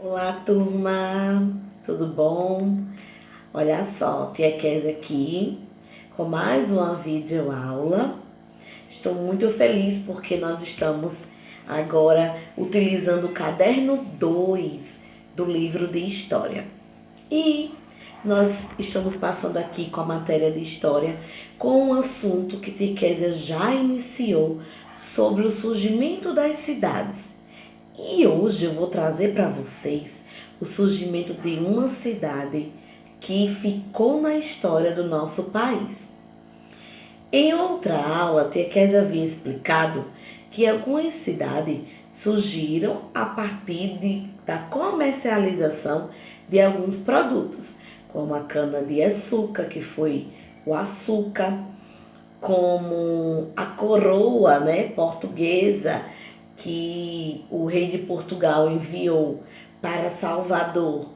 Olá, turma! Tudo bom? Olha só, tia Kézia aqui com mais uma videoaula. Estou muito feliz porque nós estamos agora utilizando o caderno 2 do livro de História. E nós estamos passando aqui com a matéria de História com um assunto que tia Kézia já iniciou sobre o surgimento das cidades. E hoje eu vou trazer para vocês o surgimento de uma cidade que ficou na história do nosso país. Em outra aula, a tia Kézia havia explicado que algumas cidades surgiram a partir da comercialização de alguns produtos, como a cana-de-açúcar, que foi o açúcar, como a coroa, portuguesa, que o rei de Portugal enviou para Salvador,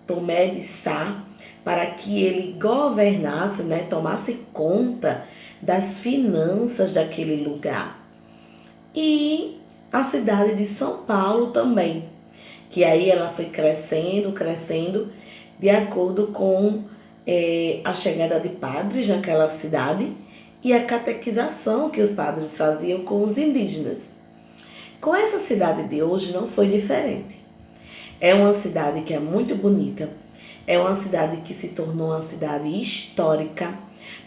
Tomé de Sá, para que ele governasse, tomasse conta das finanças daquele lugar. E a cidade de São Paulo também, que aí ela foi crescendo, de acordo com a chegada de padres naquela cidade e a catequização que os padres faziam com os indígenas. Com essa cidade de hoje não foi diferente. É uma cidade que é muito bonita, é uma cidade que se tornou uma cidade histórica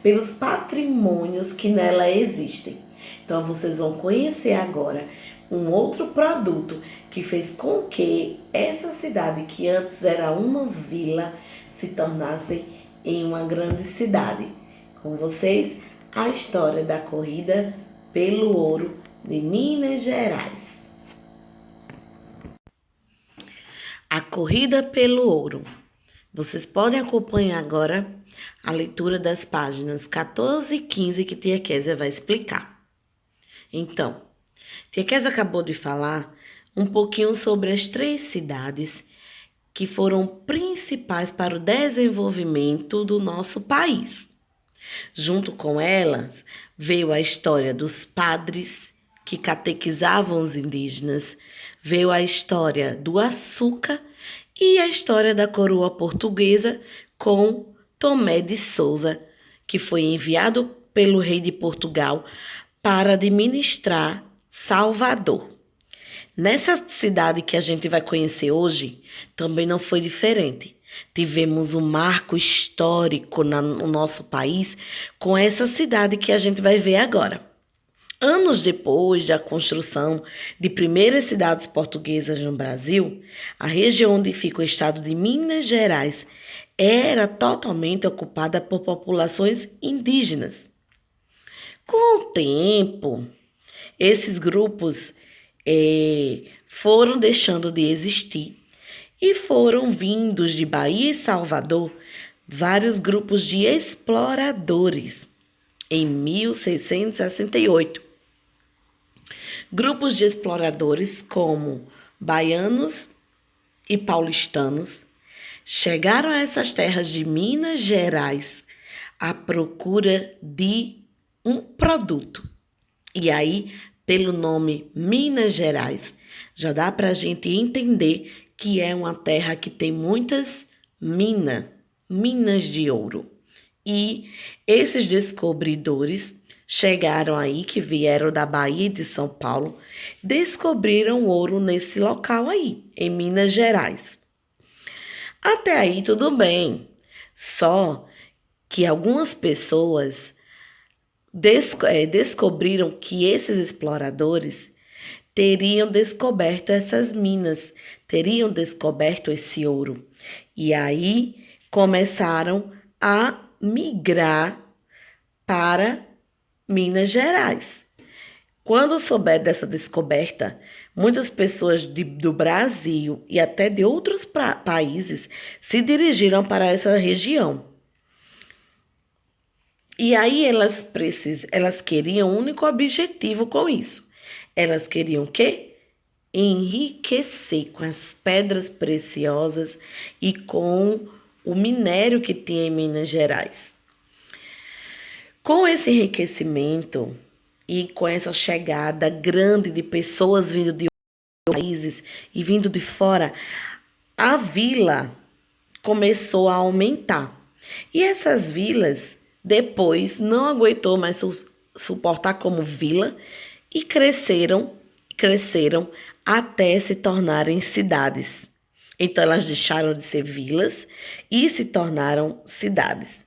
pelos patrimônios que nela existem. Então vocês vão conhecer agora um outro produto que fez com que essa cidade, que antes era uma vila, se tornasse em uma grande cidade. Com vocês, a história da corrida pelo ouro de Minas Gerais. A corrida pelo ouro. Vocês podem acompanhar agora a leitura das páginas 14 e 15 que tia Kézia vai explicar. Então, tia Kézia acabou de falar um pouquinho sobre as 3 cidades que foram principais para o desenvolvimento do nosso país. Junto com elas, veio a história dos padres que catequizavam os indígenas, veio a história do açúcar e a história da coroa portuguesa com Tomé de Souza, que foi enviado pelo rei de Portugal para administrar Salvador. Nessa cidade que a gente vai conhecer hoje, também não foi diferente. Tivemos um marco histórico no nosso país com essa cidade que a gente vai ver agora. Anos depois da construção de primeiras cidades portuguesas no Brasil, a região onde fica o estado de Minas Gerais era totalmente ocupada por populações indígenas. Com o tempo, esses grupos foram deixando de existir e foram vindos de Bahia e Salvador vários grupos de exploradores em 1668. Grupos de exploradores como baianos e paulistanos chegaram a essas terras de Minas Gerais à procura de um produto. E aí, pelo nome Minas Gerais, já dá para a gente entender que é uma terra que tem muitas minas de ouro. E esses descobridores chegaram aí, que vieram da Bahia e de São Paulo, descobriram ouro nesse local aí, em Minas Gerais. Até aí tudo bem, só que algumas pessoas descobriram que esses exploradores teriam descoberto essas minas, teriam descoberto esse ouro. E aí começaram a migrar para Minas Gerais. Quando souber dessa descoberta, muitas pessoas do Brasil e até de outros países se dirigiram para essa região. E aí elas queriam um único objetivo com isso. Elas queriam o quê? Enriquecer com as pedras preciosas e com o minério que tinha em Minas Gerais. Com esse enriquecimento e com essa chegada grande de pessoas vindo de países e vindo de fora, a vila começou a aumentar. E essas vilas depois não aguentou mais suportar como vila e cresceram até se tornarem cidades. Então elas deixaram de ser vilas e se tornaram cidades.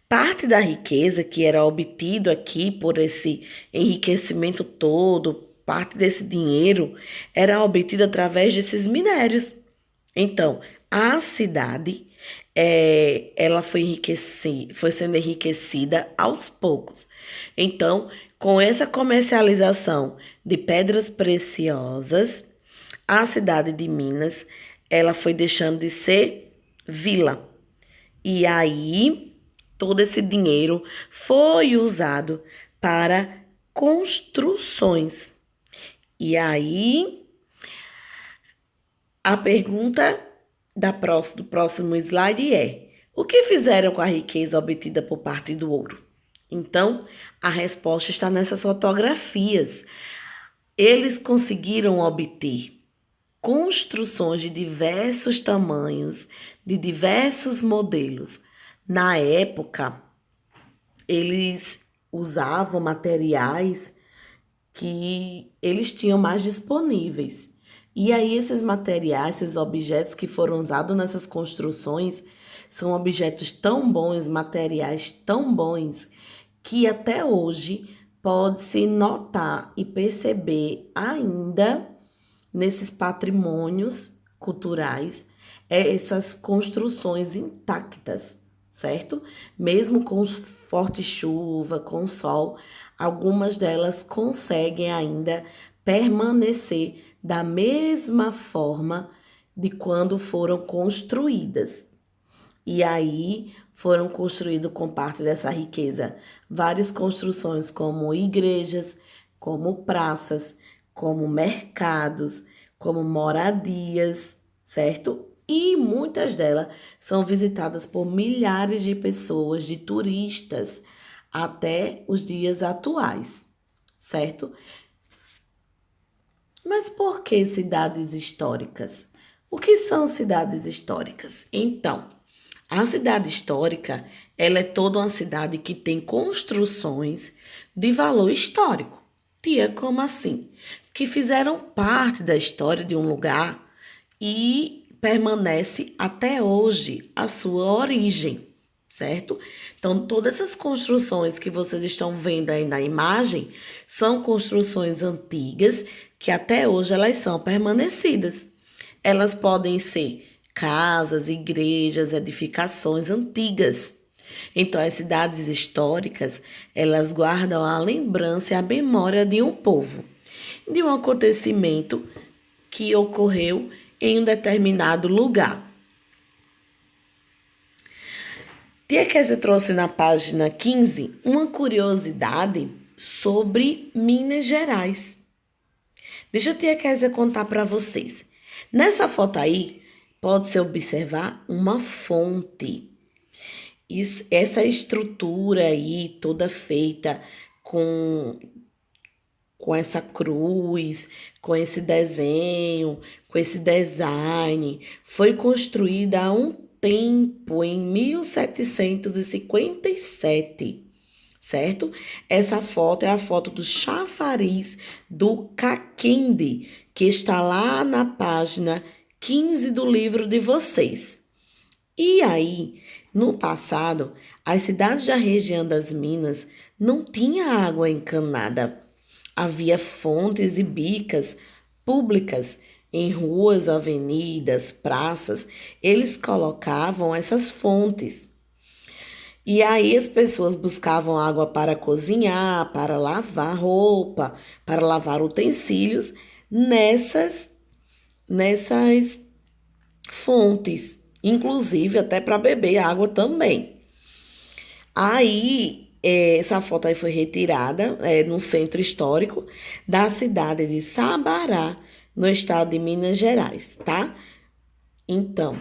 Parte da riqueza que era obtido aqui por esse enriquecimento todo, parte desse dinheiro era obtido através desses minérios. Então, a cidade, ela foi sendo enriquecida aos poucos. Então, com essa comercialização de pedras preciosas, a cidade de Minas, ela foi deixando de ser vila. E aí, todo esse dinheiro foi usado para construções. E aí, a pergunta do próximo slide é: o que fizeram com a riqueza obtida por parte do ouro? Então, a resposta está nessas fotografias. Eles conseguiram obter construções de diversos tamanhos, de diversos modelos. Na época, eles usavam materiais que eles tinham mais disponíveis. E aí, esses materiais, esses objetos que foram usados nessas construções, são objetos tão bons, materiais tão bons, que até hoje pode-se notar e perceber ainda nesses patrimônios culturais, essas construções intactas, certo? Mesmo com forte chuva, com sol, algumas delas conseguem ainda permanecer da mesma forma de quando foram construídas. E aí foram construídos com parte dessa riqueza várias construções como igrejas, como praças, como mercados, como moradias, certo? E muitas delas são visitadas por milhares de pessoas, de turistas, até os dias atuais, certo? Mas por que cidades históricas? O que são cidades históricas? Então, a cidade histórica, ela é toda uma cidade que tem construções de valor histórico. Tia, como assim? Que fizeram parte da história de um lugar e permanece até hoje a sua origem, certo? Então, todas essas construções que vocês estão vendo aí na imagem são construções antigas que até hoje elas são permanecidas. Elas podem ser casas, igrejas, edificações antigas. Então, as cidades históricas, elas guardam a lembrança e a memória de um povo, de um acontecimento que ocorreu em um determinado lugar. Tia Kézia trouxe na página 15 uma curiosidade sobre Minas Gerais. Deixa a tia Kézia contar para vocês. Nessa foto aí, pode-se observar uma fonte. Essa estrutura aí, toda feita com essa cruz, com esse desenho, com esse design, foi construída há um tempo, em 1757, certo? Essa foto é a foto do chafariz do Caquinde, que está lá na página 15 do livro de vocês. E aí, no passado, as cidades da região das Minas não tinham água encanada. Havia fontes e bicas públicas em ruas, avenidas, praças. Eles colocavam essas fontes. E aí as pessoas buscavam água para cozinhar, para lavar roupa, para lavar utensílios nessas fontes, inclusive até para beber água também. Aí, essa foto aí foi retirada no centro histórico da cidade de Sabará, no estado de Minas Gerais, tá? Então,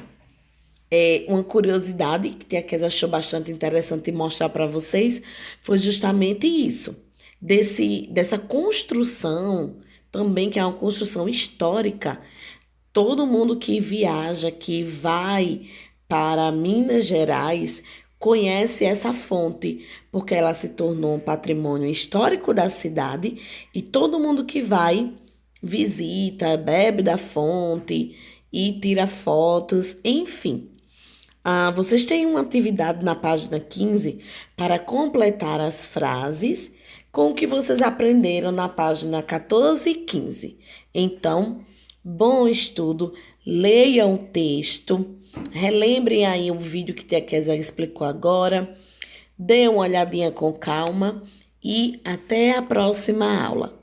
uma curiosidade que a Kézia achou bastante interessante mostrar para vocês foi justamente isso, dessa construção também que é uma construção histórica. Todo mundo que viaja, que vai para Minas Gerais, conhece essa fonte, porque ela se tornou um patrimônio histórico da cidade e todo mundo que vai visita, bebe da fonte e tira fotos, enfim. Vocês têm uma atividade na página 15 para completar as frases com o que vocês aprenderam na página 14 e 15. Então, bom estudo, leiam o texto, relembrem aí o vídeo que a Kézia explicou agora, dê uma olhadinha com calma e até a próxima aula.